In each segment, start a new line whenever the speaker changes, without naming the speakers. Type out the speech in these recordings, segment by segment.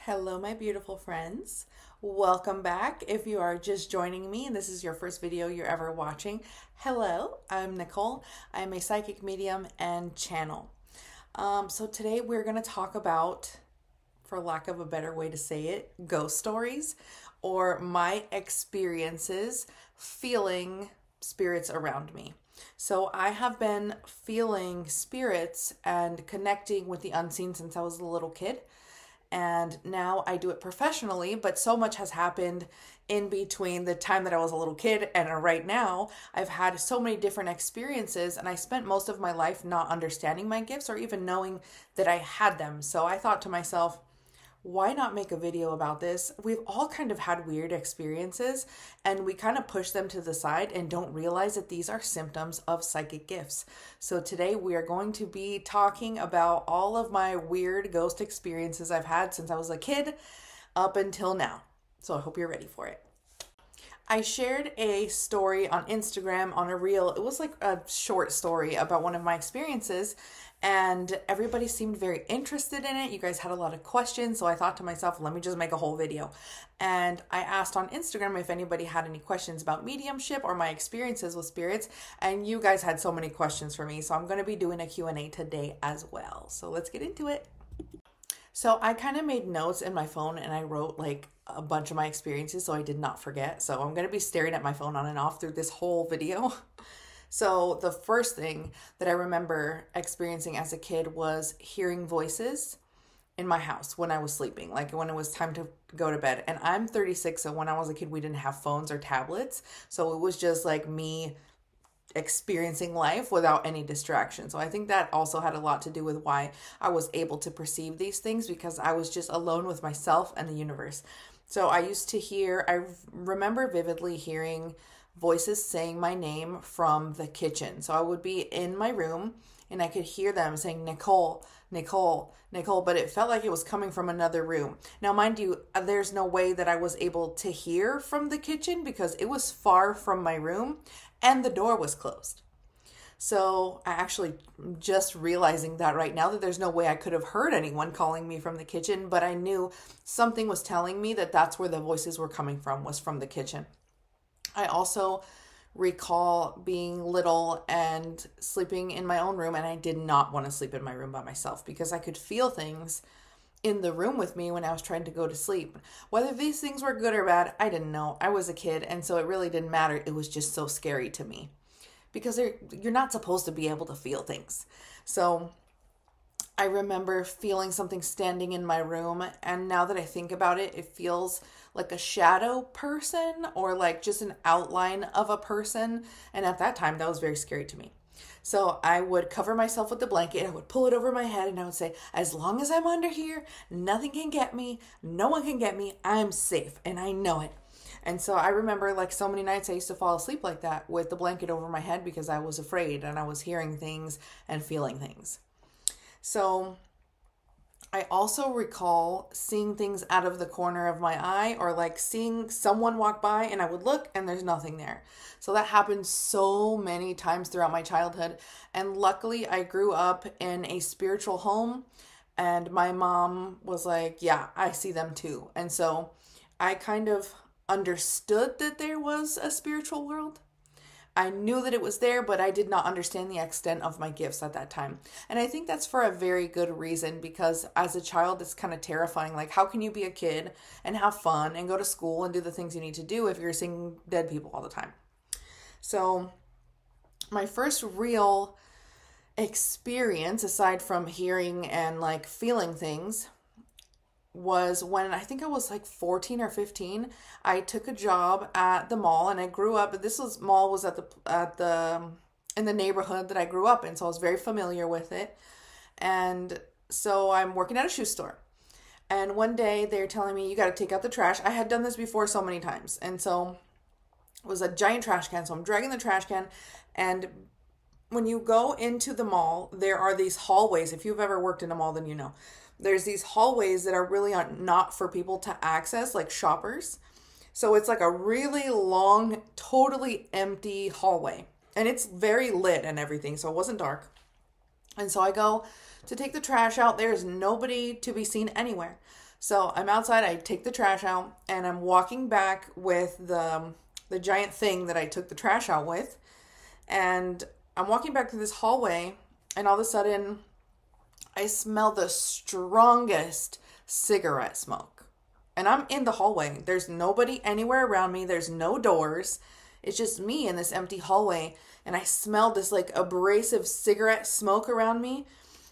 Hello, my beautiful friends. Welcome back. If you are just joining me and this is your first video you're ever watching, hello, I'm Nicole. I'm a psychic medium and channel. So today we're going to talk about, for lack of a better way to say it, ghost stories or my experiences feeling spirits around me. So I have been feeling spirits and connecting with the unseen since I was a little kid. And now I do it professionally, but so much has happened in between the time that I was a little kid and right now. I've had so many different experiences, and I spent most of my life not understanding my gifts or even knowing that I had them. So I thought to myself, why not make a video about this? We've all kind of had weird experiences and we kind of push them to the side and don't realize that these are symptoms of psychic gifts. So today we are going to be talking about all of my weird ghost experiences I've had since I was a kid up until now. So I hope you're ready for it. I shared a story on Instagram on a reel. It was like a short story about one of my experiences, and everybody seemed very interested in it. You guys had a lot of questions, so I thought to myself, let me just make a whole video. And I asked on Instagram if anybody had any questions about mediumship or my experiences with spirits, and you guys had so many questions for me, so I'm going to be doing a Q&A today as well. So let's get into it. So I kind of made notes in my phone and I wrote like a bunch of my experiences so I did not forget. So I'm going to be staring at my phone on and off through this whole video. So the first thing that I remember experiencing as a kid was hearing voices in my house when I was sleeping, like when it was time to go to bed. And I'm 36, so when I was a kid, we didn't have phones or tablets. So it was just like me experiencing life without any distraction. So I think that also had a lot to do with why I was able to perceive these things, because I was just alone with myself and the universe. So I remember vividly hearing voices saying my name from the kitchen. So I would be in my room and I could hear them saying, Nicole, Nicole, Nicole, but it felt like it was coming from another room. Now, mind you, there's no way that I was able to hear from the kitchen because it was far from my room and the door was closed. So I actually just realizing that right now, that there's no way I could have heard anyone calling me from the kitchen, but I knew something was telling me that that's where the voices were coming from, was from the kitchen. I also recall being little and sleeping in my own room, and I did not want to sleep in my room by myself because I could feel things in the room with me when I was trying to go to sleep. Whether these things were good or bad, I didn't know. I was a kid, and so it really didn't matter. It was just so scary to me because you're not supposed to be able to feel things. So I remember feeling something standing in my room, and now that I think about it, it feels like a shadow person or like just an outline of a person. And at that time, that was very scary to me. So I would cover myself with the blanket, I would pull it over my head, and I would say, as long as I'm under here, nothing can get me, no one can get me, I'm safe, and I know it. And so I remember like so many nights I used to fall asleep like that with the blanket over my head because I was afraid and I was hearing things and feeling things. So I also recall seeing things out of the corner of my eye, or like seeing someone walk by and I would look and there's nothing there. So that happened so many times throughout my childhood. And luckily I grew up in a spiritual home and my mom was like, yeah, I see them too. And so I kind of understood that there was a spiritual world. I knew that it was there, but I did not understand the extent of my gifts at that time. And I think that's for a very good reason, because as a child, it's kind of terrifying. Like, how can you be a kid and have fun and go to school and do the things you need to do if you're seeing dead people all the time? So my first real experience, aside from hearing and like feeling things, was when I think I was like 14 or 15. I took a job at the mall, and I grew up, mall was in the neighborhood that I grew up in, so I was very familiar with it. And so I'm working at a shoe store, and one day they're telling me, you got to take out the trash. I had done this before so many times, and so it was a giant trash can, so I'm dragging the trash can. And when you go into the mall, there are these hallways. If you've ever worked in a mall, then you know. There's these hallways that are really not for people to access, like shoppers. So it's like a really long, totally empty hallway. And it's very lit and everything, so it wasn't dark. And so I go to take the trash out. There's nobody to be seen anywhere. So I'm outside, I take the trash out, and I'm walking back with the giant thing that I took the trash out with. And I'm walking back through this hallway, and all of a sudden, I smell the strongest cigarette smoke. And I'm in the hallway. There's nobody anywhere around me. There's no doors. It's just me in this empty hallway. And I smelled this like abrasive cigarette smoke around me.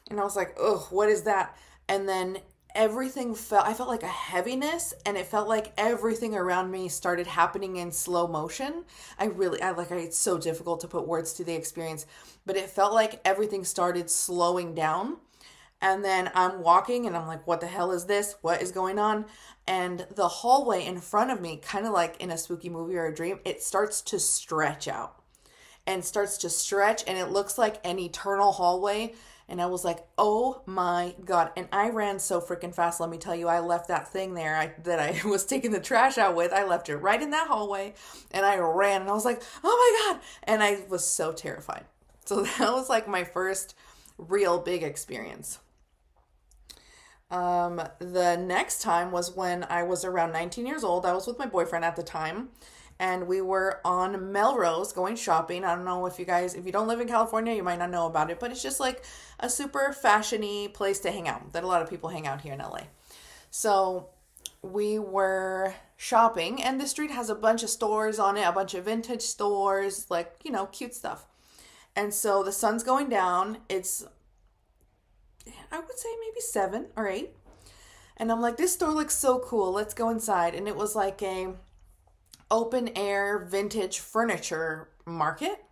And I was like, ugh, what is that? And then I felt like a heaviness, and it felt like everything around me started happening in slow motion. It's so difficult to put words to the experience, but it felt like everything started slowing down. And then I'm walking and I'm like, what the hell is this? What is going on? And the hallway in front of me, kind of like in a spooky movie or a dream, it starts to stretch out and starts to stretch, and it looks like an eternal hallway. And I was like, oh my God. And I ran so freaking fast. Let me tell you, I left that thing there that I was taking the trash out with. I left it right in that hallway, and I ran, and I was like, oh my God. And I was so terrified. So that was like my first real big experience. The next time was when I was around 19 years old. I was with my boyfriend at the time, and we were on Melrose going shopping. I don't know if you don't live in California, you might not know about it, but it's just like a super fashion-y place to hang out that a lot of people hang out here in LA. So we were shopping, and the street has a bunch of stores on it, a bunch of vintage stores, like, cute stuff. And so the sun's going down. It's, I would say maybe 7 or 8. And I'm like, this store looks so cool. Let's go inside. And it was like a open air vintage furniture market.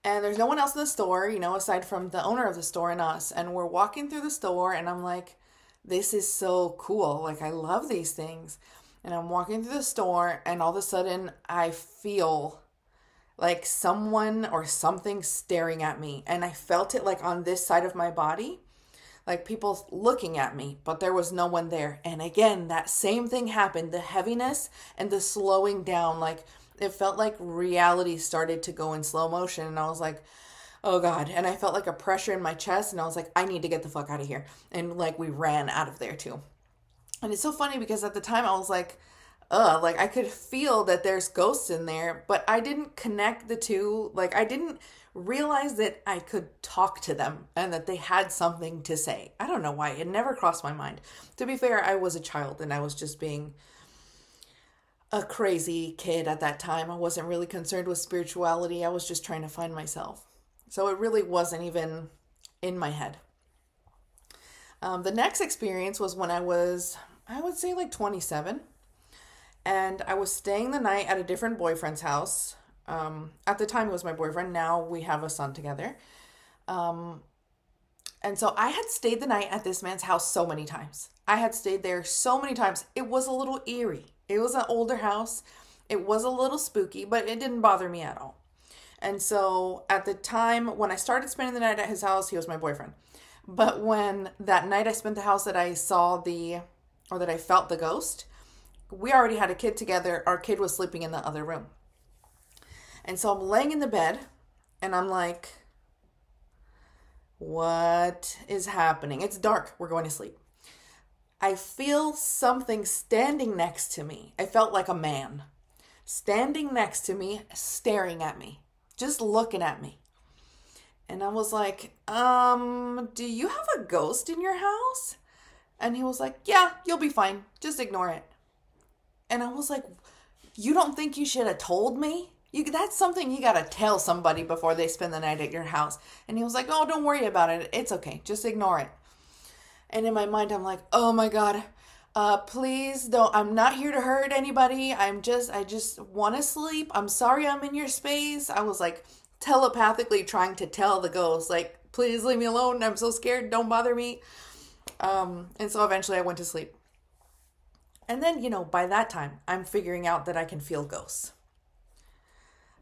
And there's no one else in the store, aside from the owner of the store and us. And we're walking through the store, and I'm like, this is so cool. Like, I love these things. And I'm walking through the store, and all of a sudden I feel like someone or something staring at me. And I felt it like on this side of my body, like people looking at me, but there was no one there. And again, that same thing happened, the heaviness and the slowing down. Like, it felt like reality started to go in slow motion. And I was like, oh God. And I felt like a pressure in my chest, and I was like, I need to get the fuck out of here. And like, we ran out of there too. And it's so funny because at the time I was like, like I could feel that there's ghosts in there, but I didn't connect the two. Like, I didn't realize that I could talk to them and that they had something to say. I don't know why. It never crossed my mind. To be fair, I was a child, and I was just being a crazy kid at that time. I wasn't really concerned with spirituality. I was just trying to find myself. So it really wasn't even in my head. The next experience was when I was, I would say like 27. And I was staying the night at a different boyfriend's house. At the time it was my boyfriend. Now we have a son together. And so I had stayed the night at this man's house so many times. I had stayed there so many times. It was a little eerie. It was an older house. It was a little spooky, but it didn't bother me at all. And so at the time when I started spending the night at his house, he was my boyfriend. But when that night I spent the house that I felt the ghost, we already had a kid together. Our kid was sleeping in the other room. And so I'm laying in the bed, and I'm like, what is happening? It's dark. We're going to sleep. I feel something standing next to me. I felt like a man standing next to me, staring at me, just looking at me. And I was like, do you have a ghost in your house? And he was like, yeah, you'll be fine. Just ignore it. And I was like, you don't think you should have told me? That's something you got to tell somebody before they spend the night at your house. And he was like, oh, don't worry about it. It's okay. Just ignore it. And in my mind, I'm like, oh my God, please don't. I'm not here to hurt anybody. I just want to sleep. I'm sorry I'm in your space. I was like telepathically trying to tell the ghost, like, please leave me alone. I'm so scared. Don't bother me. And so eventually I went to sleep. And then, by that time, I'm figuring out that I can feel ghosts.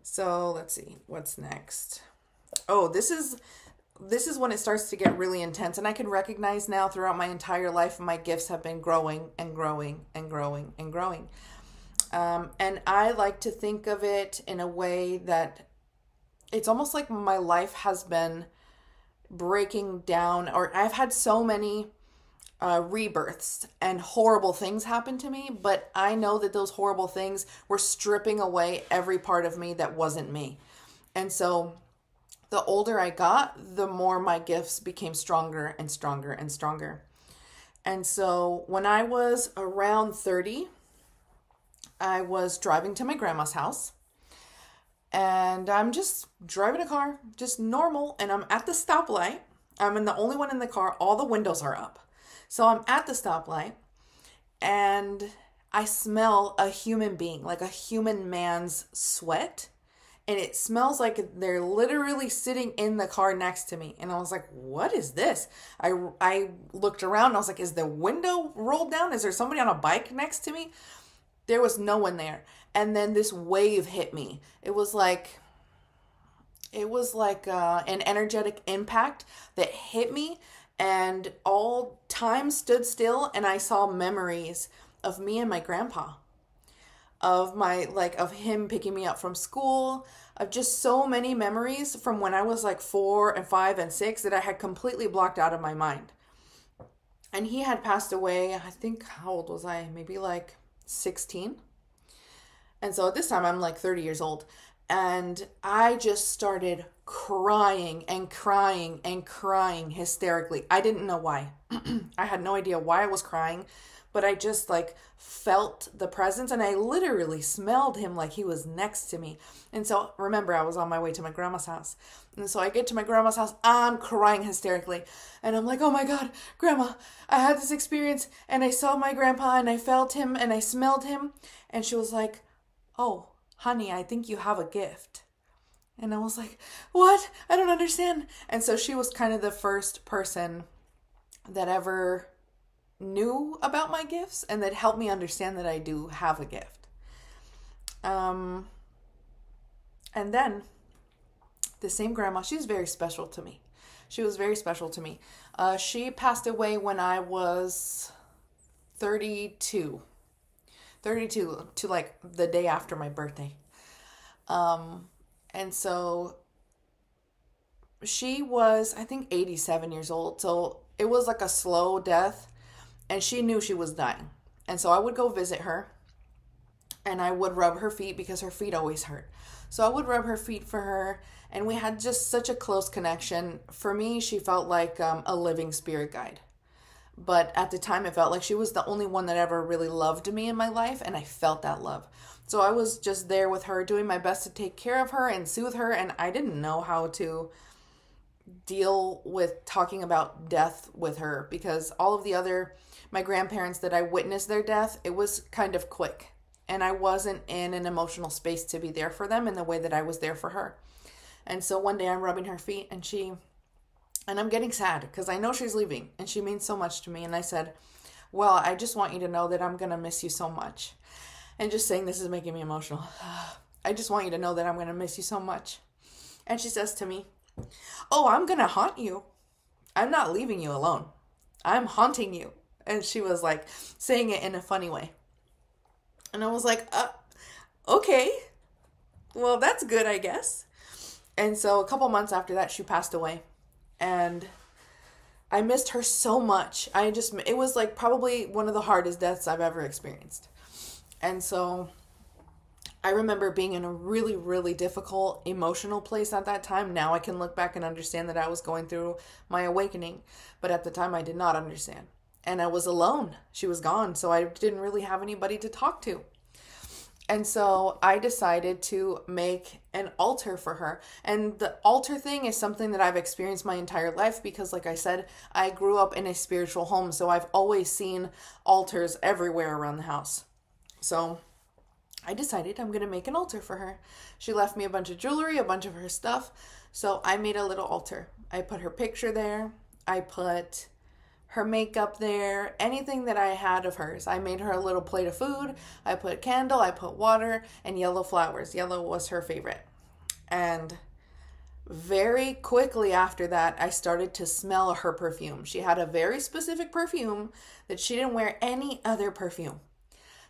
So let's see, what's next? Oh, this is when it starts to get really intense. And I can recognize now throughout my entire life, my gifts have been growing and growing and growing and growing. And I like to think of it in a way that it's almost like my life has been breaking down, or I've had so many rebirths and horrible things happened to me, but I know that those horrible things were stripping away every part of me that wasn't me. And so the older I got, the more my gifts became stronger and stronger and stronger. And so when I was around 30, I was driving to my grandma's house, and I'm just driving a car, just normal, and I'm at the stoplight. I'm the only one in the car. All the windows are up. So I'm at the stoplight, and I smell a human being, like a human man's sweat. And it smells like they're literally sitting in the car next to me. And I was like, what is this? I looked around and I was like, is the window rolled down? Is there somebody on a bike next to me? There was no one there. And then this wave hit me. It was like an energetic impact that hit me, and all time stood still, and I saw memories of me and my grandpa, of him picking me up from school, of just so many memories from when I was like 4 and 5 and 6 that I had completely blocked out of my mind. And he had passed away, I think, how old was I? Maybe like 16. And so at this time I'm like 30 years old. And I just started crying and crying and crying hysterically. I didn't know why. I had no idea why I was crying, but I just like felt the presence, and I literally smelled him like he was next to me. And so remember, I was on my way to my grandma's house. And so I get to my grandma's house, I'm crying hysterically. And I'm like, oh my God, Grandma, I had this experience, and I saw my grandpa, and I felt him, and I smelled him. And she was like, oh, honey, I think you have a gift. And I was like, what? I don't understand. And so she was kind of the first person that ever knew about my gifts and that helped me understand that I do have a gift. And then the same grandma, she's very special to me. She was very special to me. She passed away when I was 32 to like the day after my birthday. And so she was, I think, 87 years old. So it was like a slow death, and she knew she was dying. And so I would go visit her, and I would rub her feet because her feet always hurt. So I would rub her feet for her, and we had just such a close connection. For me, she felt like a living spirit guide. But at the time, it felt like she was the only one that ever really loved me in my life, and I felt that love. So I was just there with her, doing my best to take care of her and soothe her, and I didn't know how to deal with talking about death with her, because all of my grandparents that I witnessed their death, it was kind of quick, and I wasn't in an emotional space to be there for them in the way that I was there for her. And so one day I'm rubbing her feet, and I'm getting sad because I know she's leaving and she means so much to me. And I said, well, I just want you to know that I'm going to miss you so much. And just saying this is making me emotional. I just want you to know that I'm going to miss you so much. And she says to me, oh, I'm going to haunt you. I'm not leaving you alone. I'm haunting you. And she was like saying it in a funny way. And I was like, okay, well, that's good, I guess. And so a couple months after that, she passed away. And I missed her so much. It was like probably one of the hardest deaths I've ever experienced. And so I remember being in a really, really difficult emotional place at that time. Now I can look back and understand that I was going through my awakening. But at the time I did not understand. And I was alone. She was gone. So I didn't really have anybody to talk to. And so I decided to make an altar for her. And the altar thing is something that I've experienced my entire life because, like I said, I grew up in a spiritual home. So I've always seen altars everywhere around the house. So I decided I'm going to make an altar for her. She left me a bunch of jewelry, a bunch of her stuff. So I made a little altar. I put her picture there. I put her makeup there, anything that I had of hers. I made her a little plate of food. I put a candle, I put water, and yellow flowers. Yellow was her favorite. And very quickly after that, I started to smell her perfume. She had a very specific perfume that she didn't wear any other perfume.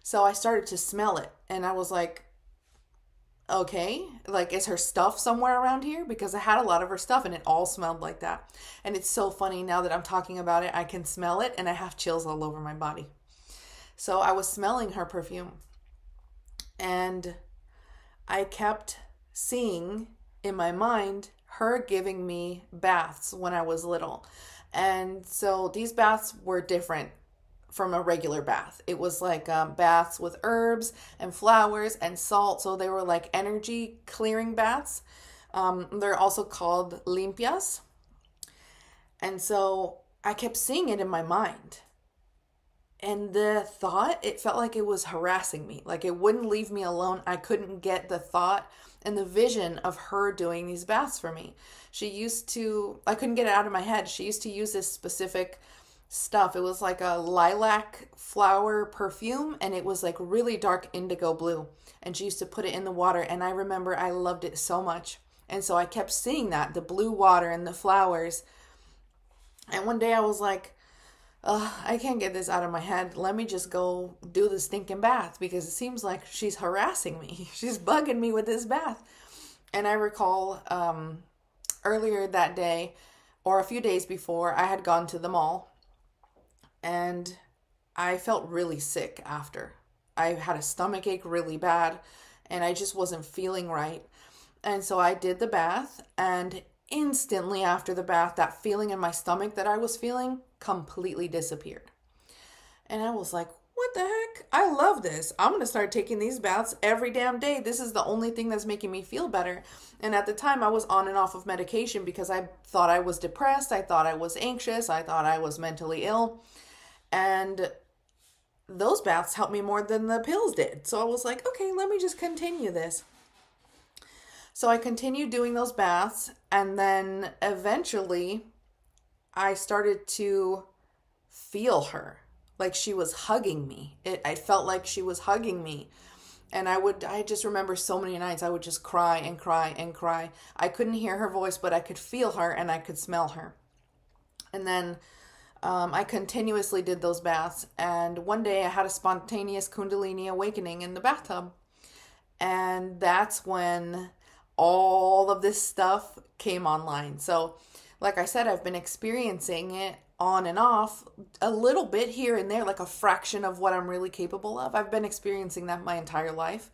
So I started to smell it, and I was like, okay, like, is her stuff somewhere around here? Because I had a lot of her stuff and it all smelled like that. And it's so funny now that I'm talking about it, I can smell it and I have chills all over my body. So I was smelling her perfume and I kept seeing in my mind her giving me baths when I was little. And so these baths were different from a regular bath. It was like baths with herbs and flowers and salt. So they were like energy clearing baths. They're also called limpias. And so I kept seeing it in my mind. And the thought, it felt like it was harassing me. Like it wouldn't leave me alone. I couldn't get the thought and the vision of her doing these baths for me. I couldn't get it out of my head. She used to use this specific stuff. It was like a lilac flower perfume and it was like really dark indigo blue. And she used to put it in the water and I remember I loved it so much. And so I kept seeing that, the blue water and the flowers. And one day I was like, I can't get this out of my head. Let me just go do the stinking bath because it seems like she's harassing me. She's bugging me with this bath. And I recall earlier that day or a few days before, I had gone to the mall and I felt really sick after. I had a stomach ache really bad and I just wasn't feeling right. And so I did the bath and instantly after the bath, that feeling in my stomach that I was feeling completely disappeared. And I was like, what the heck? I love this. I'm going to start taking these baths every damn day. This is the only thing that's making me feel better. And at the time I was on and off of medication because I thought I was depressed. I thought I was anxious. I thought I was mentally ill. And those baths helped me more than the pills did. So I was like, okay, let me just continue this. So I continued doing those baths, and then eventually I started to feel her, like she was hugging me. I felt like she was hugging me. And I just remember so many nights I would just cry and cry and cry. I couldn't hear her voice, but I could feel her and I could smell her. And then I continuously did those baths. And one day I had a spontaneous Kundalini awakening in the bathtub. And that's when all of this stuff came online. So like I said, I've been experiencing it on and off a little bit here and there, like a fraction of what I'm really capable of. I've been experiencing that my entire life.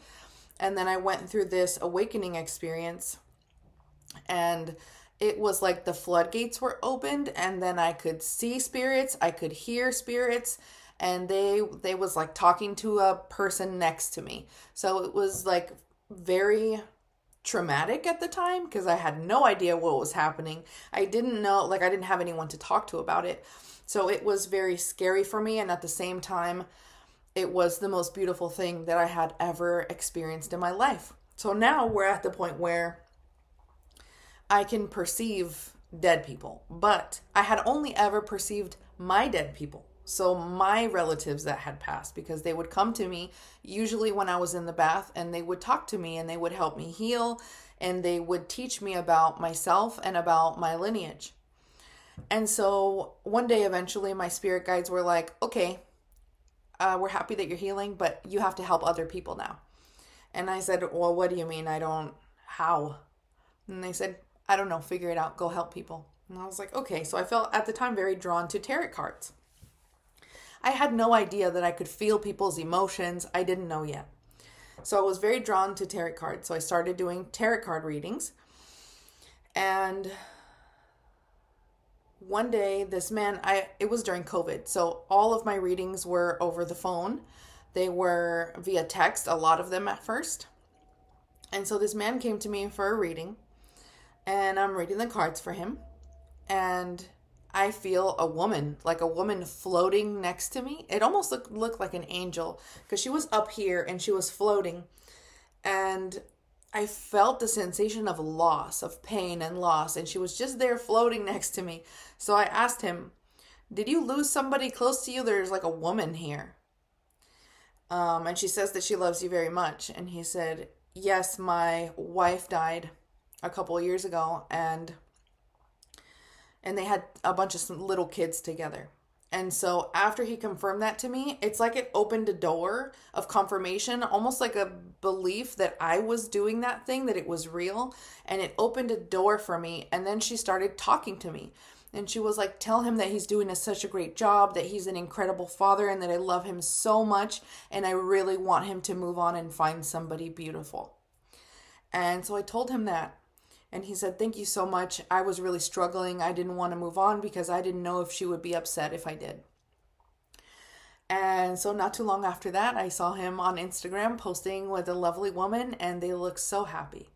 And then I went through this awakening experience and it was like the floodgates were opened and then I could see spirits, I could hear spirits, and they was like talking to a person next to me. So it was like very traumatic at the time because I had no idea what was happening. I didn't know, like I didn't have anyone to talk to about it. So it was very scary for me. And at the same time, it was the most beautiful thing that I had ever experienced in my life. So now we're at the point where I can perceive dead people, but I had only ever perceived my dead people. So my relatives that had passed, because they would come to me usually when I was in the bath and they would talk to me and they would help me heal and they would teach me about myself and about my lineage. And so one day eventually my spirit guides were like, okay, we're happy that you're healing, but you have to help other people now. And I said, well, what do you mean? How? And they said, I don't know, figure it out, go help people. And I was like, okay. So I felt at the time very drawn to tarot cards. I had no idea that I could feel people's emotions. I didn't know yet. So I was very drawn to tarot cards. So I started doing tarot card readings. And one day this man, it was during COVID. So all of my readings were over the phone. They were via text, a lot of them at first. And so this man came to me for a reading. And I'm reading the cards for him. And I feel a woman floating next to me. It almost looked like an angel because she was up here and she was floating. And I felt the sensation of loss, of pain and loss. And she was just there floating next to me. So I asked him, did you lose somebody close to you? There's like a woman here. And she says that she loves you very much. And he said, yes, my wife died a couple of years ago. And they had a bunch of little kids together. And so after he confirmed that to me, it's like it opened a door of confirmation, almost like a belief that I was doing that thing, that it was real. And it opened a door for me. And then she started talking to me. And she was like, tell him that he's doing such a great job, that he's an incredible father, and that I love him so much. And I really want him to move on and find somebody beautiful. And so I told him that. And he said, thank you so much. I was really struggling. I didn't want to move on because I didn't know if she would be upset if I did. And so not too long after that, I saw him on Instagram posting with a lovely woman, and they looked so happy.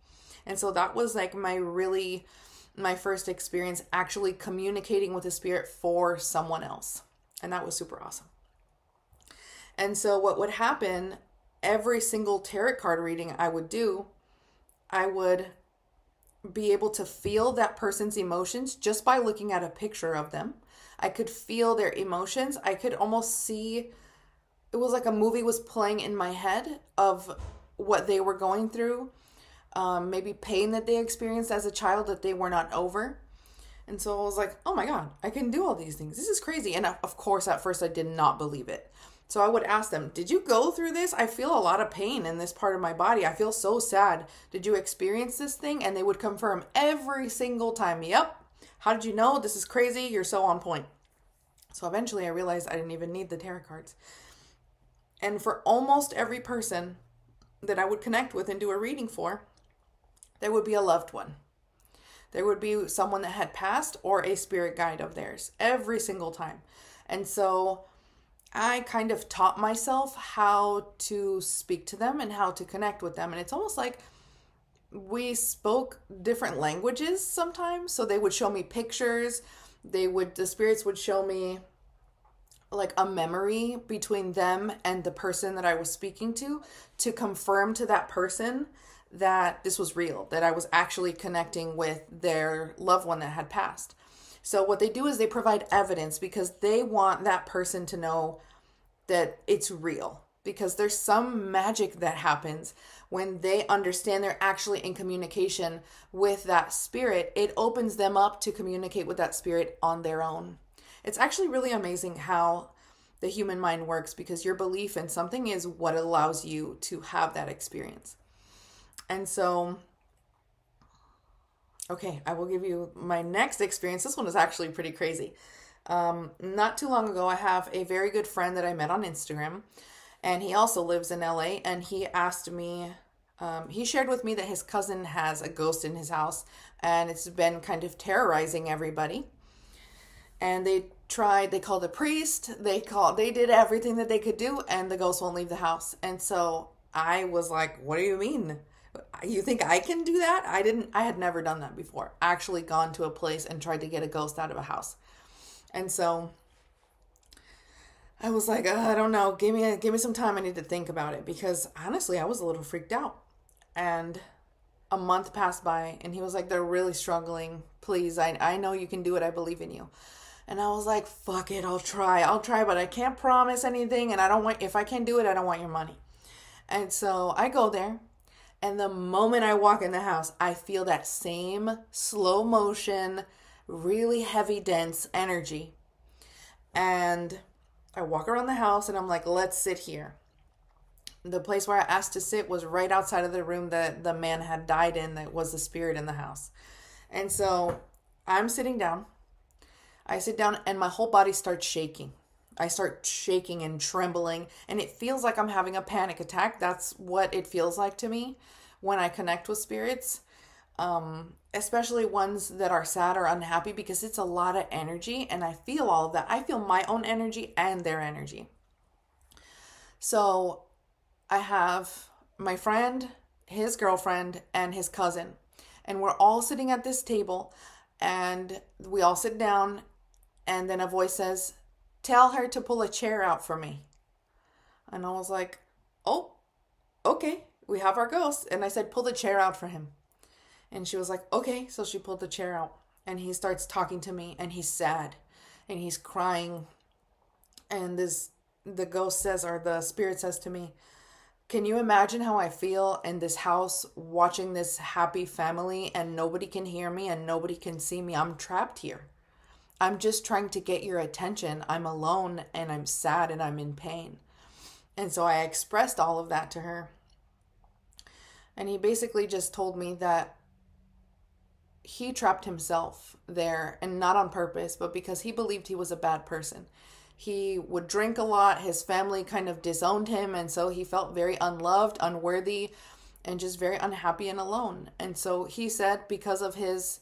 And so that was like my first experience actually communicating with the spirit for someone else. And that was super awesome. And so what would happen, every single tarot card reading I would do, I would be able to feel that person's emotions just by looking at a picture of them. I could feel their emotions. I could almost see, it was like a movie was playing in my head of what they were going through. Maybe pain that they experienced as a child that they were not over. And so I was like, oh my God, I can do all these things. This is crazy. And of course, at first I did not believe it. So I would ask them, did you go through this? I feel a lot of pain in this part of my body. I feel so sad. Did you experience this thing? And they would confirm every single time. Yep. How did you know? This is crazy. You're so on point. So eventually I realized I didn't even need the tarot cards. And for almost every person that I would connect with and do a reading for, there would be a loved one. There would be someone that had passed or a spirit guide of theirs every single time. And so I kind of taught myself how to speak to them and how to connect with them. And it's almost like we spoke different languages sometimes. So they would show me pictures. The spirits would show me like a memory between them and the person that I was speaking to confirm to that person that this was real, that I was actually connecting with their loved one that had passed. So what they do is they provide evidence because they want that person to know that it's real. Because there's some magic that happens when they understand they're actually in communication with that spirit. It opens them up to communicate with that spirit on their own. It's actually really amazing how the human mind works, because your belief in something is what allows you to have that experience. And so, okay, I will give you my next experience. This one is actually pretty crazy. Not too long ago, I have a very good friend that I met on Instagram, and he also lives in LA, and he asked me, he shared with me that his cousin has a ghost in his house, and it's been kind of terrorizing everybody. And they called a priest, they did everything that they could do, and the ghost won't leave the house. And so I was like, what do you mean? You think I can do that? I had never done that before. Actually gone to a place and tried to get a ghost out of a house. And so I was like, I don't know. Give me some time. I need to think about it, because honestly, I was a little freaked out. And a month passed by, and he was like, they're really struggling. Please, I know you can do it. I believe in you. And I was like, fuck it. I'll try, but I can't promise anything. And if I can't do it, I don't want your money. And so I go there. And the moment I walk in the house, I feel that same slow motion, really heavy, dense energy. And I walk around the house and I'm like, let's sit here. The place where I asked to sit was right outside of the room that the man had died in, that was the spirit in the house. And so I'm sitting down. I sit down and my whole body starts shaking. I start shaking and trembling, and it feels like I'm having a panic attack. That's what it feels like to me when I connect with spirits, especially ones that are sad or unhappy, because it's a lot of energy, and I feel all of that. I feel my own energy and their energy. So I have my friend, his girlfriend, and his cousin, and we're all sitting at this table, and we all sit down, and then a voice says, tell her to pull a chair out for me. And I was like, oh, okay, we have our ghost. And I said, pull the chair out for him. And she was like, okay. So she pulled the chair out, and he starts talking to me, and he's sad and he's crying. And the ghost says, or the spirit says to me, can you imagine how I feel in this house watching this happy family, and nobody can hear me and nobody can see me? I'm trapped here. I'm just trying to get your attention. I'm alone and I'm sad and I'm in pain. And so I expressed all of that to her. And he basically just told me that he trapped himself there, and not on purpose, but because he believed he was a bad person. He would drink a lot. His family kind of disowned him. And so he felt very unloved, unworthy, and just very unhappy and alone. And so he said because of his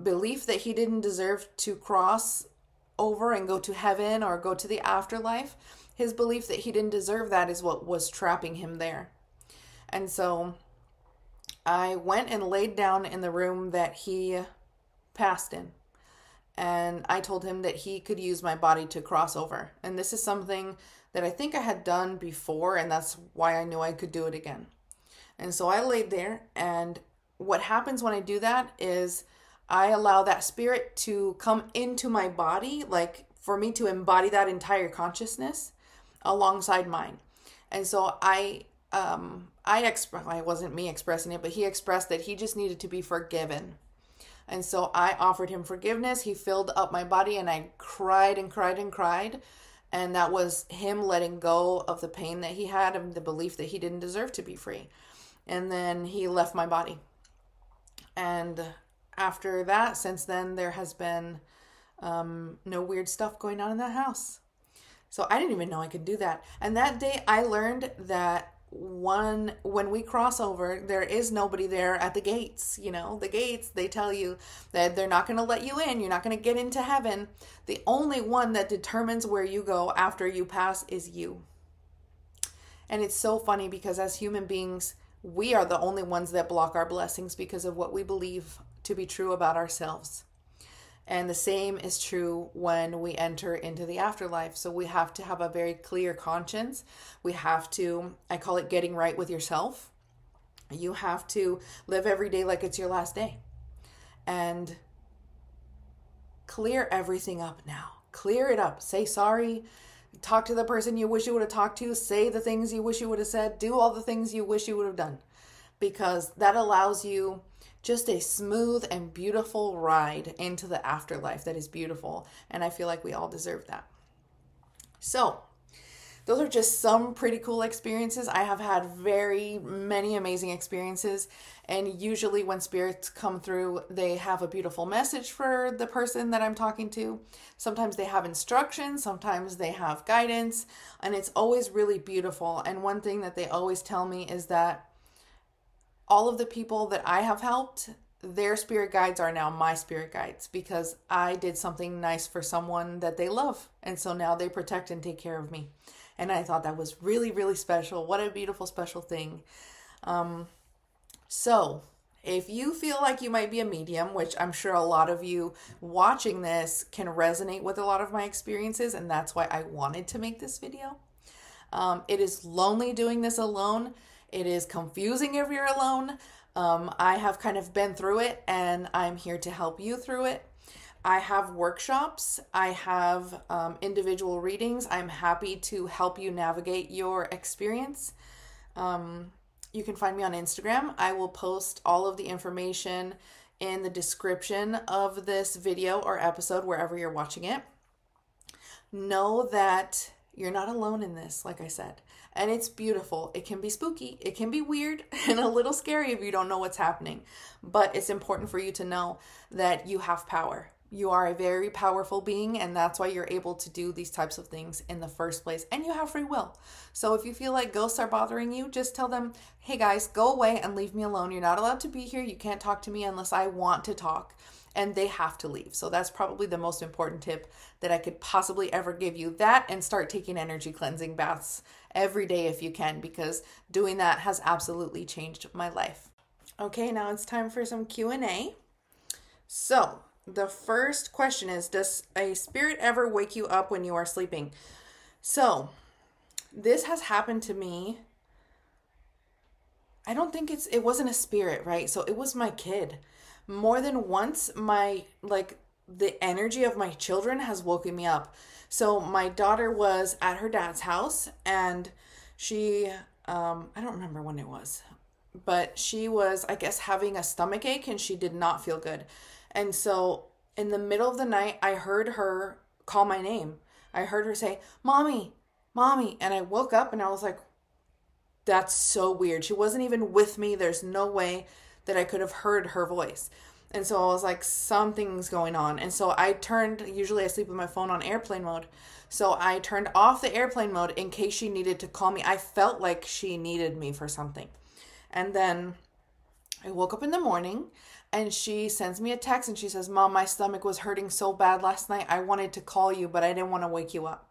belief that he didn't deserve to cross over and go to heaven or go to the afterlife, his belief that he didn't deserve that is what was trapping him there. And so I went and laid down in the room that he passed in. And I told him that he could use my body to cross over. And this is something that I think I had done before, and that's why I knew I could do it again. And so I laid there, and what happens when I do that is I allow that spirit to come into my body, like for me to embody that entire consciousness alongside mine. And so I it wasn't me expressing it, but he expressed that he just needed to be forgiven. And so I offered him forgiveness. He filled up my body, and I cried and cried and cried. And that was him letting go of the pain that he had and the belief that he didn't deserve to be free. And then he left my body. And after that, since then, there has been no weird stuff going on in that house. So I didn't even know I could do that. And that day I learned that when we cross over, there is nobody there at the gates. You know, the gates, they tell you that they're not going to let you in. You're not going to get into heaven. The only one that determines where you go after you pass is you. And it's so funny because as human beings, we are the only ones that block our blessings because of what we believe to be true about ourselves. And the same is true when we enter into the afterlife. So we have to have a very clear conscience. We have to, I call it getting right with yourself. You have to live every day like it's your last day. And clear everything up now. Clear it up. Say sorry. Talk to the person you wish you would have talked to. Say the things you wish you would have said. Do all the things you wish you would have done. Because that allows you just a smooth and beautiful ride into the afterlife that is beautiful. And I feel like we all deserve that. So those are just some pretty cool experiences. I have had very many amazing experiences. And usually when spirits come through, they have a beautiful message for the person that I'm talking to. Sometimes they have instructions. Sometimes they have guidance. And it's always really beautiful. And one thing that they always tell me is that all of the people that I have helped, their spirit guides are now my spirit guides because I did something nice for someone that they love. And so now they protect and take care of me. And I thought that was really, really special. What a beautiful, special thing. So if you feel like you might be a medium, which I'm sure a lot of you watching this can resonate with a lot of my experiences, and that's why I wanted to make this video. It is lonely doing this alone. It is confusing if you're alone. I have kind of been through it, and I'm here to help you through it. I have workshops. I have individual readings. I'm happy to help you navigate your experience. You can find me on Instagram. I will post all of the information in the description of this video or episode, wherever you're watching it. Know that you're not alone in this, like I said. And it's beautiful. It can be spooky. It can be weird and a little scary if you don't know what's happening. But it's important for you to know that you have power. You are a very powerful being, and that's why you're able to do these types of things in the first place. And you have free will. So if you feel like ghosts are bothering you, just tell them, hey guys, go away and leave me alone. You're not allowed to be here. You can't talk to me unless I want to talk. And they have to leave. So that's probably the most important tip that I could possibly ever give you. That and start taking energy cleansing baths every day if you can, because doing that has absolutely changed my life. Okay, now it's time for some Q&A. So the first question is, does a spirit ever wake you up when you are sleeping? So this has happened to me. I don't think it wasn't a spirit, right? So it was my kid. More than once, the energy of my children has woken me up. So my daughter was at her dad's house, and she, I don't remember when it was, but she was, I guess, having a stomach ache, and she did not feel good. And so in the middle of the night, I heard her call my name. I heard her say, "Mommy, Mommy." And I woke up and I was like, that's so weird. She wasn't even with me. There's no way that I could have heard her voice. And so I was like, something's going on. And so usually I sleep with my phone on airplane mode. So I turned off the airplane mode in case she needed to call me. I felt like she needed me for something. And then I woke up in the morning and she sends me a text and she says, "Mom, my stomach was hurting so bad last night. I wanted to call you, but I didn't want to wake you up."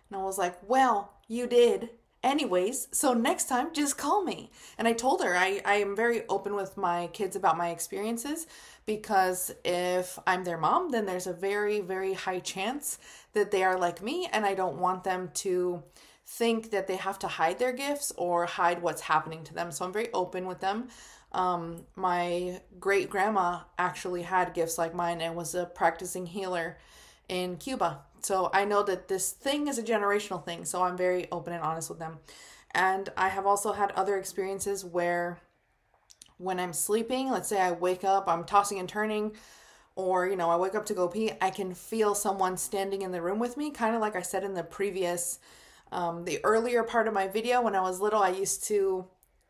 And I was like, well, you did anyways, so next time just call me. And I told her I am very open with my kids about my experiences, because if I'm their mom, then there's a very, very high chance that they are like me, and I don't want them to think that they have to hide their gifts or hide what's happening to them. So I'm very open with them. My great grandma actually had gifts like mine and was a practicing healer in Cuba. So I know that this thing is a generational thing. So I'm very open and honest with them. And I have also had other experiences where when I'm sleeping, let's say I wake up, I'm tossing and turning, or, I wake up to go pee, I can feel someone standing in the room with me. Kind of like I said in the previous, the earlier part of my video, when I was little, I used to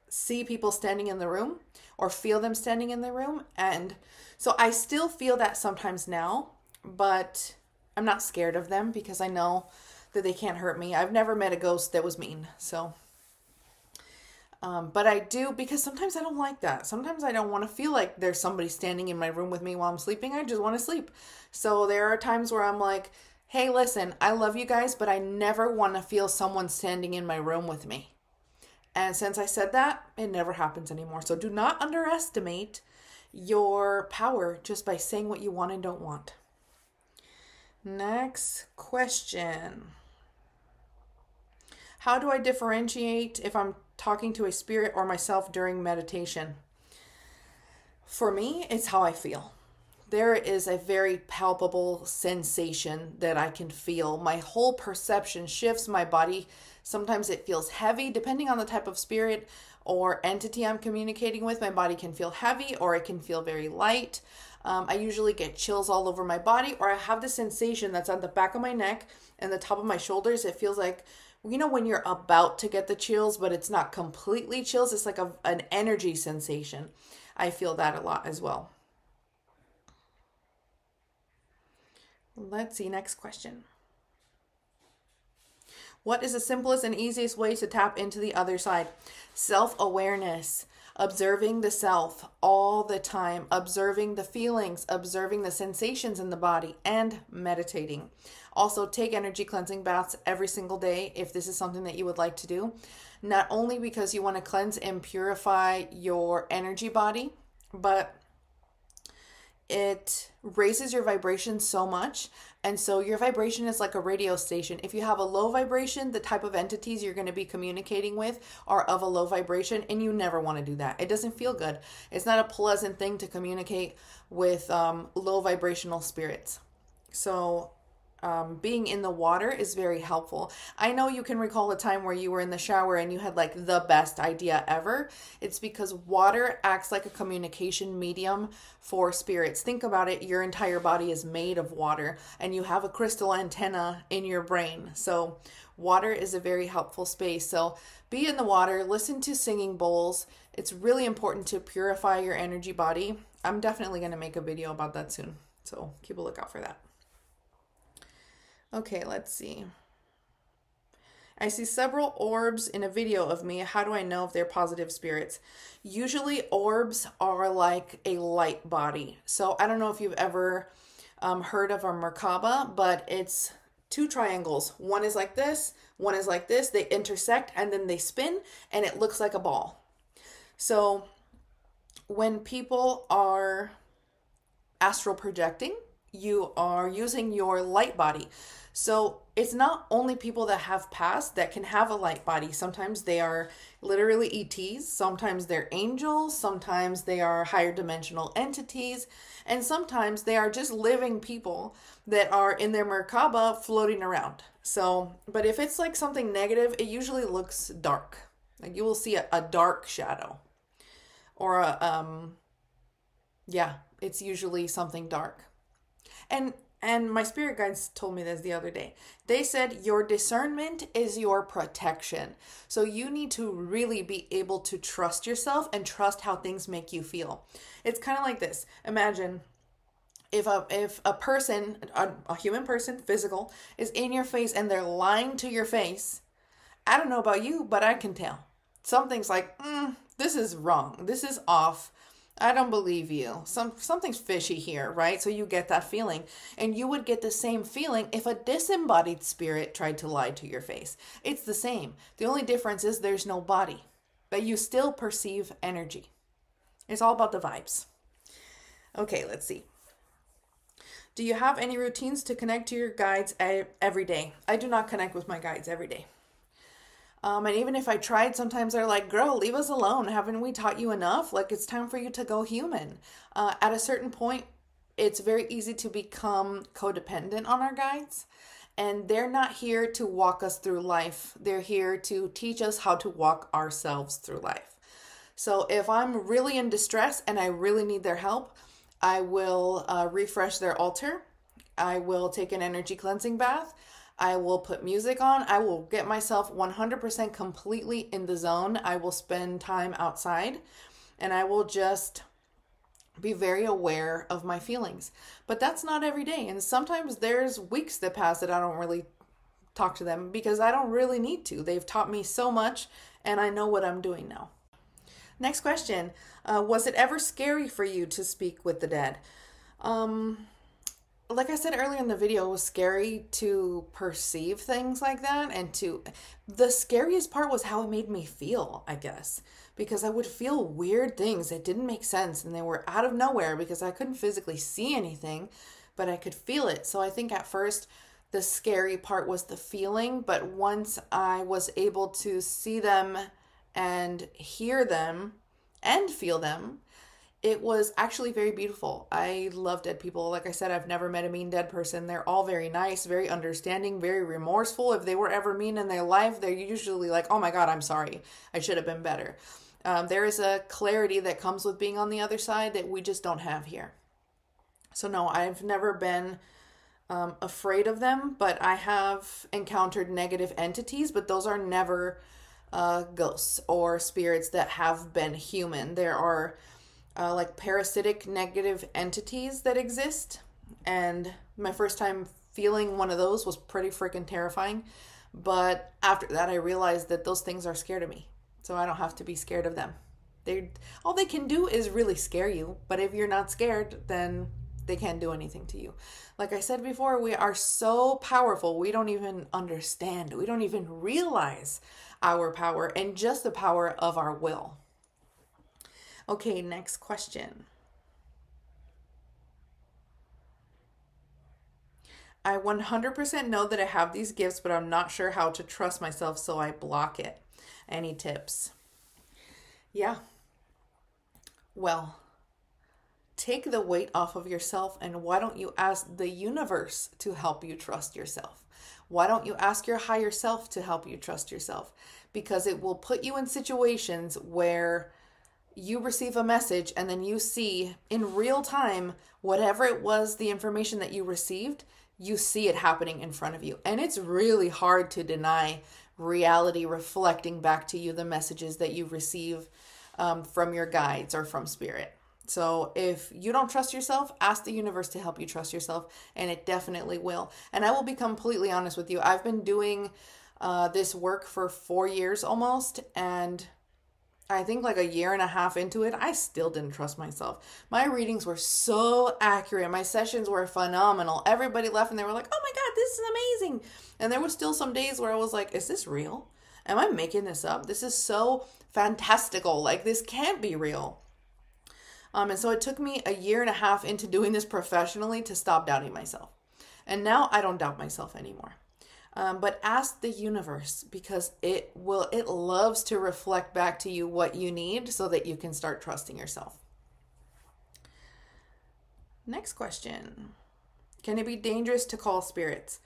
see people standing in the room or feel them standing in the room. And so I still feel that sometimes now, but I'm not scared of them because I know that they can't hurt me. I've never met a ghost that was mean. So, but I do, because sometimes I don't like that. Sometimes I don't want to feel like there's somebody standing in my room with me while I'm sleeping. I just want to sleep. So there are times where I'm like, hey, listen, I love you guys, but I never want to feel someone standing in my room with me. And since I said that, it never happens anymore. So do not underestimate your power just by saying what you want and don't want. Next question. How do I differentiate if I'm talking to a spirit or myself during meditation? For me, it's how I feel. There is a very palpable sensation that I can feel. My whole perception shifts. My body, sometimes it feels heavy, depending on the type of spirit or entity I'm communicating with. My body can feel heavy or it can feel very light. I usually get chills all over my body, or I have the sensation that's on the back of my neck and the top of my shoulders. It feels like, when you're about to get the chills, but it's not completely chills. It's like an energy sensation. I feel that a lot as well. Let's see, next question. What is the simplest and easiest way to tap into the other side? Self-awareness. Observing the self all the time, observing the feelings, observing the sensations in the body, and meditating. Also, take energy cleansing baths every single day if this is something that you would like to do. Not only because you want to cleanse and purify your energy body, but it raises your vibration so much. And so your vibration is like a radio station. If you have a low vibration, the type of entities you're going to be communicating with are of a low vibration, and you never want to do that. It doesn't feel good. It's not a pleasant thing to communicate with low vibrational spirits. So being in the water is very helpful. I know you can recall a time where you were in the shower and you had like the best idea ever. It's because water acts like a communication medium for spirits. Think about it. Your entire body is made of water and you have a crystal antenna in your brain. So water is a very helpful space. So be in the water, listen to singing bowls. It's really important to purify your energy body. I'm definitely going to make a video about that soon. So keep a lookout for that. Okay, let's see. I see several orbs in a video of me. How do I know if they're positive spirits? Usually orbs are like a light body. So I don't know if you've ever heard of a Merkaba, but it's two triangles. One is like this, one is like this. They intersect and then they spin and it looks like a ball. So when people are astral projecting, you are using your light body. So it's not only people that have passed that can have a light body. Sometimes they are literally ETs. Sometimes they're angels. Sometimes they are higher dimensional entities. And sometimes they are just living people that are in their Merkaba floating around. So, but if it's like something negative, it usually looks dark. Like you will see a dark shadow or it's usually something dark. And my spirit guides told me this the other day. They said your discernment is your protection. So you need to really be able to trust yourself and trust how things make you feel. It's kind of like this. Imagine if a person, a human person, physical, is in your face and they're lying to your face. I don't know about you, but I can tell. Something's like, this is wrong. This is off. I don't believe you. Something's fishy here, right? So you get that feeling. And you would get the same feeling if a disembodied spirit tried to lie to your face. It's the same. The only difference is there's no body, but you still perceive energy. It's all about the vibes. Okay, let's see. Do you have any routines to connect to your guides every day? I do not connect with my guides every day. And even if I tried, sometimes they're like, girl, leave us alone. Haven't we taught you enough? Like, it's time for you to go human. At a certain point, it's very easy to become codependent on our guides. And they're not here to walk us through life. They're here to teach us how to walk ourselves through life. So if I'm really in distress and I really need their help, I will refresh their altar. I will take an energy cleansing bath. I will put music on. I will get myself 100% completely in the zone. I will spend time outside and I will just be very aware of my feelings. But that's not every day. And sometimes there's weeks that pass that I don't really talk to them because I don't really need to. They've taught me so much and I know what I'm doing now. Next question. Was it ever scary for you to speak with the dead? Like I said earlier in the video, it was scary to perceive things like that. And the scariest part was how it made me feel, I guess. Because I would feel weird things that didn't make sense. And they were out of nowhere because I couldn't physically see anything, but I could feel it. So I think at first the scary part was the feeling. But once I was able to see them and hear them and feel them, it was actually very beautiful. I love dead people. Like I said, I've never met a mean dead person. They're all very nice, very understanding, very remorseful. If they were ever mean in their life, they're usually like, oh my God, I'm sorry. I should have been better. There is a clarity that comes with being on the other side that we just don't have here. So no, I've never been afraid of them, but I have encountered negative entities, but those are never ghosts or spirits that have been human. There are like parasitic negative entities that exist. And my first time feeling one of those was pretty freaking terrifying. But after that, I realized that those things are scared of me. So I don't have to be scared of them. All they can do is really scare you. But if you're not scared, then they can't do anything to you. Like I said before, we are so powerful. We don't even understand. We don't even realize our power and just the power of our will. Okay, next question. I 100% know that I have these gifts, but I'm not sure how to trust myself, so I block it. Any tips? Yeah. Well, take the weight off of yourself, and why don't you ask the universe to help you trust yourself? Why don't you ask your higher self to help you trust yourself? Because it will put you in situations where you receive a message and then you see in real time, whatever it was, the information that you received, you see it happening in front of you. And it's really hard to deny reality reflecting back to you the messages that you receive from your guides or from spirit. So if you don't trust yourself, ask the universe to help you trust yourself, and it definitely will. And I will be completely honest with you. I've been doing this work for 4 years almost, and I think like a year and a half into it, I still didn't trust myself. My readings were so accurate. My sessions were phenomenal. Everybody left and they were like, oh my God, this is amazing. And there were still some days where I was like, is this real? Am I making this up? This is so fantastical. Like, this can't be real. And so it took me a year and a half into doing this professionally to stop doubting myself. And now I don't doubt myself anymore. But ask the universe, because it loves to reflect back to you what you need so that you can start trusting yourself. Next question. Can it be dangerous to call spirits?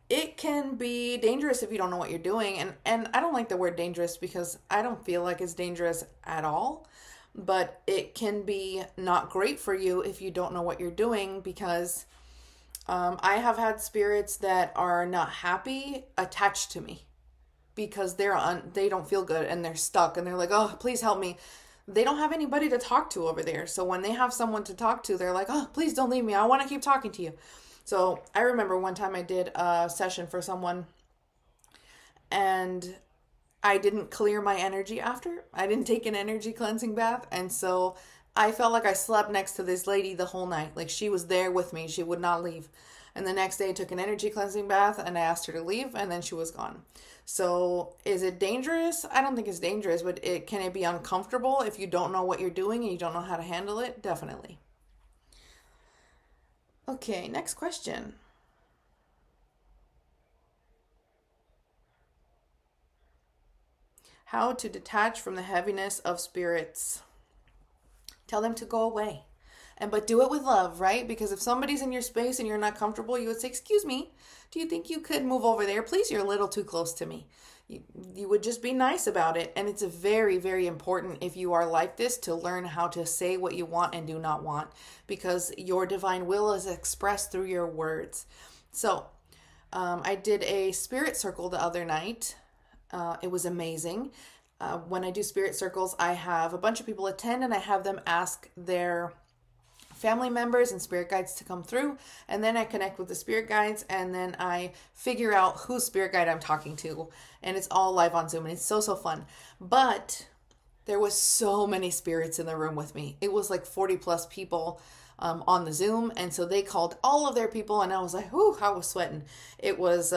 It can be dangerous if you don't know what you're doing. And I don't like the word dangerous because I don't feel like it's dangerous at all. But it can be not great for you if you don't know what you're doing, because I have had spirits that are not happy attached to me because they don't feel good and they're stuck and they're like, oh, please help me. They don't have anybody to talk to over there. So when they have someone to talk to, they're like, oh, please don't leave me. I want to keep talking to you. So I remember one time I did a session for someone and I didn't clear my energy after. I didn't take an energy cleansing bath. And so I felt like I slept next to this lady the whole night. Like she was there with me. She would not leave. And the next day I took an energy cleansing bath and I asked her to leave and then she was gone. So is it dangerous? I don't think it's dangerous, but can it be uncomfortable if you don't know what you're doing and you don't know how to handle it? Definitely. Okay, next question. How to detach from the heaviness of spirits. Tell them to go away. But do it with love, right? Because if somebody's in your space and you're not comfortable, you would say, excuse me, do you think you could move over there? Please, you're a little too close to me. You would just be nice about it. And it's very, very important if you are like this to learn how to say what you want and do not want. Because your divine will is expressed through your words. So I did a spirit circle the other night. It was amazing. When I do spirit circles, I have a bunch of people attend and I have them ask their family members and spirit guides to come through, and then I connect with the spirit guides and then I figure out whose spirit guide I'm talking to, and it's all live on Zoom and it's so fun. But there was so many spirits in the room with me. It was like 40 plus people on the Zoom, and so they called all of their people and I was like, whew, I was sweating. It was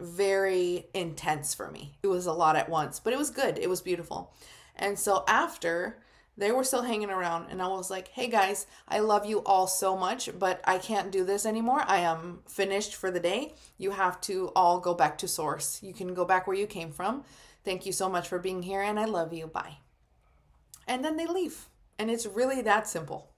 very intense for me. It was a lot at once, but it was good. It was beautiful. And so after, they were still hanging around and I was like, hey guys, I love you all so much, but I can't do this anymore. I am finished for the day. You have to all go back to source. You can go back where you came from. Thank you so much for being here and I love you. Bye. And then they leave. And it's really that simple.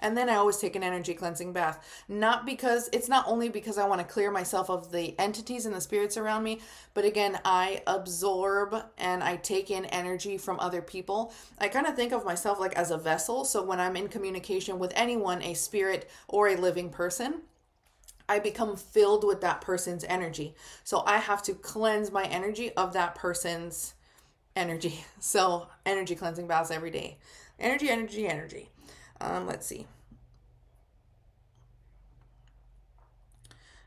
And then I always take an energy cleansing bath. It's not only because I want to clear myself of the entities and the spirits around me, but again, I absorb and I take in energy from other people. I kind of think of myself like as a vessel. So when I'm in communication with anyone, a spirit or a living person, I become filled with that person's energy. So I have to cleanse my energy of that person's energy. So energy cleansing baths every day. Energy. Let's see.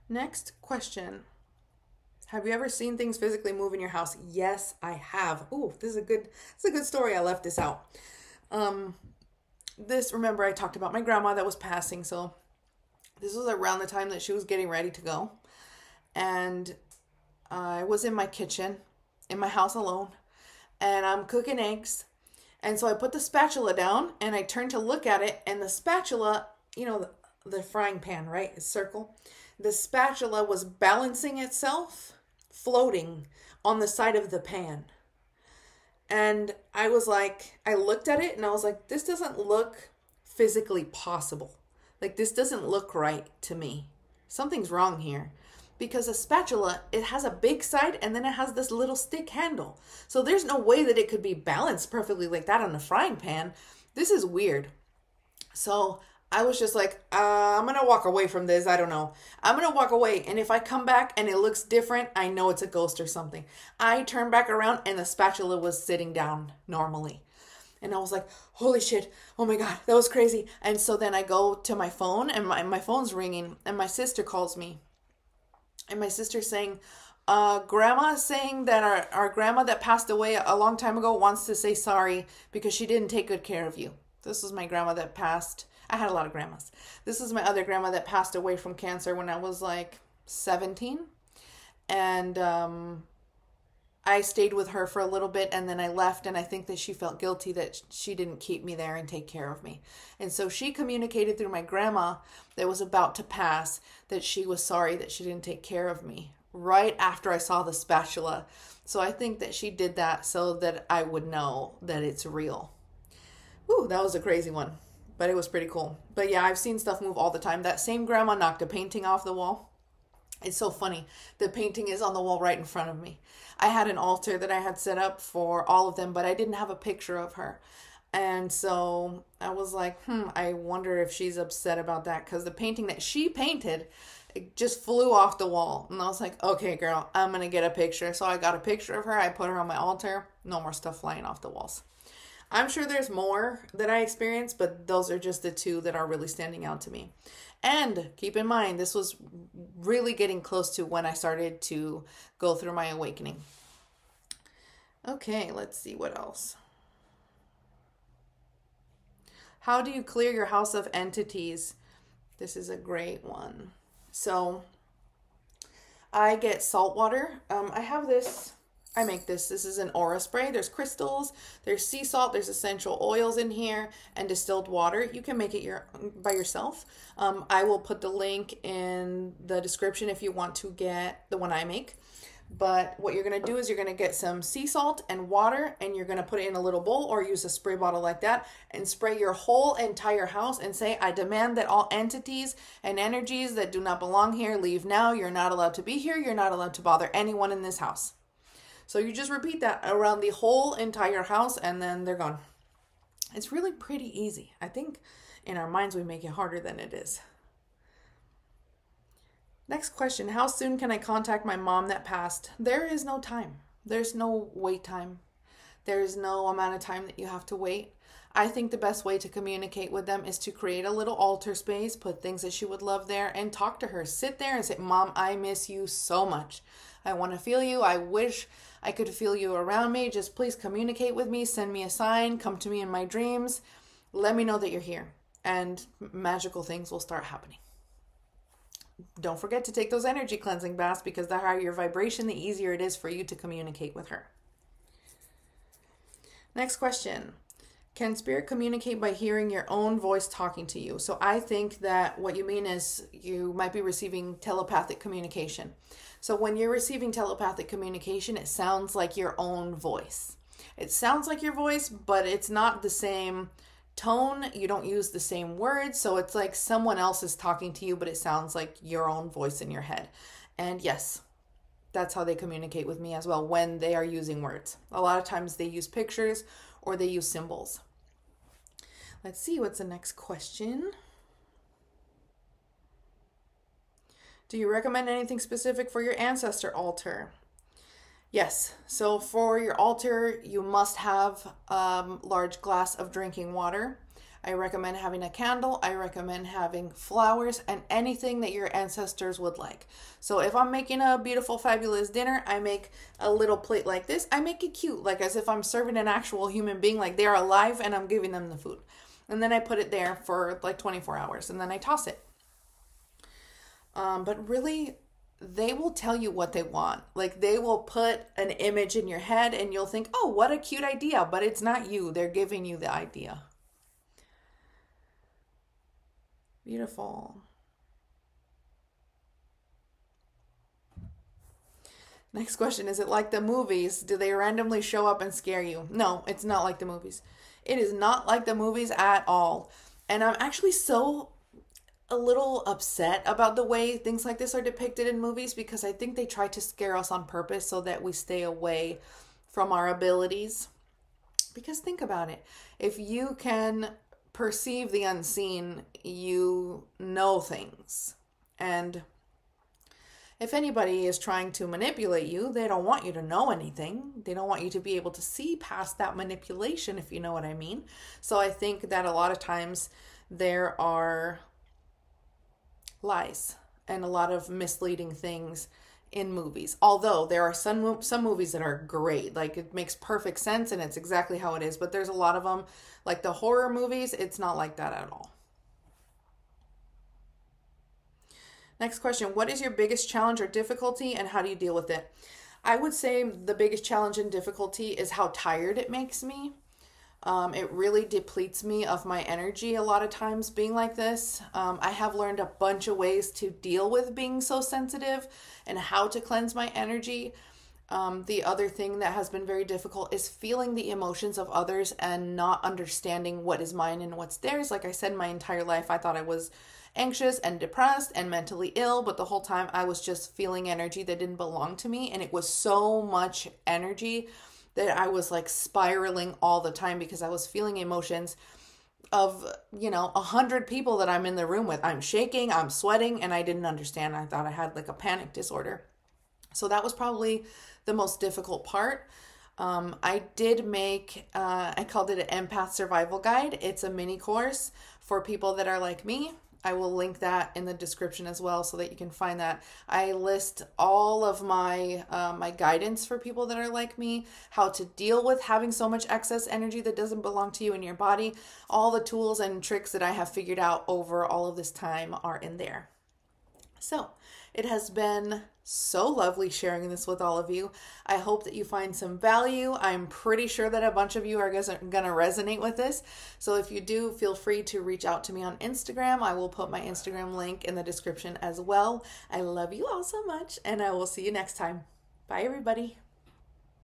Next question. Have you ever seen things physically move in your house? Yes, I have. Ooh, this is a good story. I left this out. Remember I talked about my grandma that was passing. So this was around the time that she was getting ready to go. And I was in my kitchen, in my house alone, and I'm cooking eggs. And so I put the spatula down and I turned to look at it, and the spatula, the frying pan, right? It's circle. The spatula was balancing itself, floating on the side of the pan. And I looked at it and I was like, this doesn't look physically possible. Like, this doesn't look right to me. Something's wrong here. Because a spatula, it has a big side and then it has this little stick handle. So there's no way that it could be balanced perfectly like that on a frying pan. This is weird. So I was just like, I'm going to walk away from this. I don't know. I'm going to walk away. And if I come back and it looks different, I know it's a ghost or something. I turned back around and the spatula was sitting down normally. And I was like, holy shit. Oh my God, that was crazy. And so then I go to my phone and my phone's ringing and my sister calls me. And my sister's saying, Grandma is saying that our grandma that passed away a long time ago wants to say sorry because she didn't take good care of you. This was my grandma that passed. I had a lot of grandmas. This is my other grandma that passed away from cancer when I was like 17. And I stayed with her for a little bit and then I left, and I think that she felt guilty that she didn't keep me there and take care of me. And so she communicated through my grandma that was about to pass that she was sorry that she didn't take care of me right after I saw the spatula. So I think that she did that so that I would know that it's real. Ooh, that was a crazy one, but it was pretty cool. But yeah, I've seen stuff move all the time. That same grandma knocked a painting off the wall. It's so funny. The painting is on the wall right in front of me. I had an altar that I had set up for all of them, but I didn't have a picture of her. And so I was like, I wonder if she's upset about that, because the painting that she painted, it just flew off the wall. And I was like, okay, girl, I'm going to get a picture. So I got a picture of her. I put her on my altar. No more stuff flying off the walls. I'm sure there's more that I experienced, but those are just the two that are really standing out to me. And keep in mind, this was really getting close to when I started to go through my awakening. Okay, let's see what else. How do you clear your house of entities? This is a great one. So I get salt water. I have this. I make this. This is an aura spray. There's crystals, there's sea salt, there's essential oils in here, and distilled water. You can make it by yourself. I will put the link in the description if you want to get the one I make. But what you're going to do is you're going to get some sea salt and water, and you're going to put it in a little bowl or use a spray bottle like that and spray your whole entire house and say, I demand that all entities and energies that do not belong here leave now. You're not allowed to be here. You're not allowed to bother anyone in this house. So you just repeat that around the whole entire house, and then they're gone. It's really pretty easy. I think in our minds we make it harder than it is. Next question. How soon can I contact my mom that passed? There is no time. There's no wait time. There's no amount of time that you have to wait. I think the best way to communicate with them is to create a little altar space, put things that she would love there, and talk to her. Sit there and say, Mom, I miss you so much. I want to feel you. I wish I could feel you around me. Just please communicate with me. Send me a sign. Come to me in my dreams. Let me know that you're here. And magical things will start happening. Don't forget to take those energy cleansing baths, because the higher your vibration, the easier it is for you to communicate with her. Next question. Can spirit communicate by hearing your own voice talking to you? So I think that what you mean is you might be receiving telepathic communication. So when you're receiving telepathic communication, it sounds like your own voice. It sounds like your voice, but it's not the same tone. You don't use the same words. So it's like someone else is talking to you, but it sounds like your own voice in your head. And yes, that's how they communicate with me as well when they are using words. A lot of times they use pictures or they use symbols. Let's see, what's the next question? Do you recommend anything specific for your ancestor altar? Yes. So for your altar, you must have a large glass of drinking water. I recommend having a candle. I recommend having flowers and anything that your ancestors would like. So if I'm making a beautiful, fabulous dinner, I make a little plate like this. I make it cute, like as if I'm serving an actual human being, like they're alive and I'm giving them the food. And then I put it there for like 24 hours and then I toss it. But really, they will tell you what they want. Like they will put an image in your head and you'll think, oh, what a cute idea. But it's not you. They're giving you the idea. Beautiful. Next question. Is it like the movies? Do they randomly show up and scare you? No, it's not like the movies. It is not like the movies at all. And I'm actually a little upset about the way things like this are depicted in movies, because I think they try to scare us on purpose so that we stay away from our abilities. Because think about it. If you can perceive the unseen, you know things. And if anybody is trying to manipulate you, they don't want you to know anything. They don't want you to be able to see past that manipulation, if you know what I mean. So I think that a lot of times there are lies and a lot of misleading things in movies. Although there are some movies that are great. Like it makes perfect sense and it's exactly how it is. But there's a lot of them, like the horror movies, it's not like that at all. Next question. What is your biggest challenge or difficulty and how do you deal with it? I would say the biggest challenge and difficulty is how tired it makes me. It really depletes me of my energy a lot of times being like this. I have learned a bunch of ways to deal with being so sensitive and how to cleanse my energy. The other thing that has been very difficult is feeling the emotions of others and not understanding what is mine and what's theirs. Like I said, my entire life I thought I was anxious and depressed and mentally ill, but the whole time I was just feeling energy that didn't belong to me, and it was so much energy that I was like spiraling all the time because I was feeling emotions of, 100 people that I'm in the room with. I'm shaking, I'm sweating, and I didn't understand. I thought I had like a panic disorder. So that was probably the most difficult part. I did make, I called it an empath survival guide. It's a mini course for people that are like me. I will link that in the description as well so that you can find that. I list all of my my guidance for people that are like me, how to deal with having so much excess energy that doesn't belong to you in your body. All the tools and tricks that I have figured out over all of this time are in there. So it has been so lovely sharing this with all of you. I hope that you find some value. I'm pretty sure that a bunch of you are going to resonate with this. So if you do, feel free to reach out to me on Instagram. I will put my Instagram link in the description as well. I love you all so much, and I will see you next time. Bye, everybody.